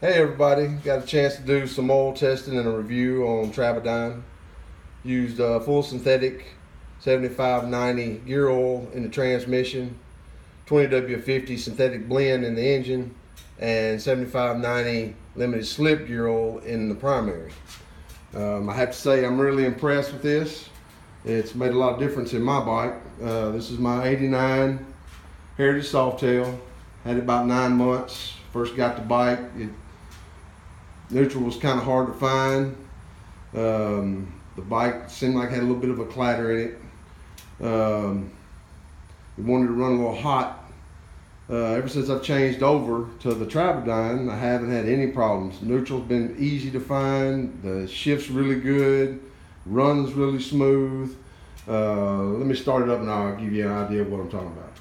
Hey everybody, got a chance to do some oil testing and a review on tribodyn. Used full synthetic 75w90 gear oil in the transmission, 20w50 synthetic blend in the engine, and 75w90 limited slip gear oil in the primary. I have to say I'm really impressed with this. It's made a lot of difference in my bike. This is my 89 Heritage Softail. Had it about 9 months. First got the bike. Neutral was kind of hard to find. The bike seemed like it had a little bit of a clatter in it. We wanted to run a little hot. Ever since I've changed over to the tribodyn, I haven't had any problems. Neutral's been easy to find. The shift's really good. Runs really smooth. Let me start it up and I'll give you an idea of what I'm talking about.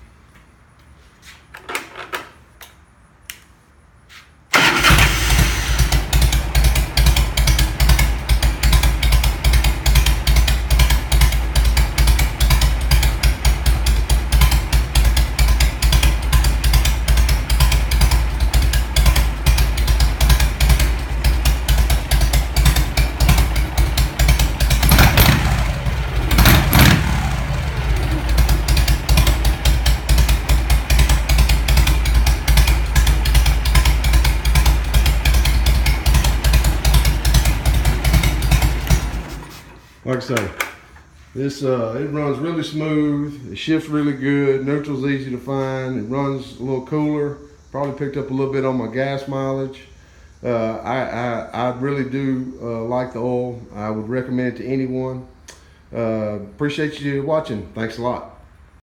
Like I say, this it runs really smooth. The shift's really good. Neutral's easy to find. It runs a little cooler. Probably picked up a little bit on my gas mileage. I really do like the oil. I would recommend it to anyone. Appreciate you watching. Thanks a lot.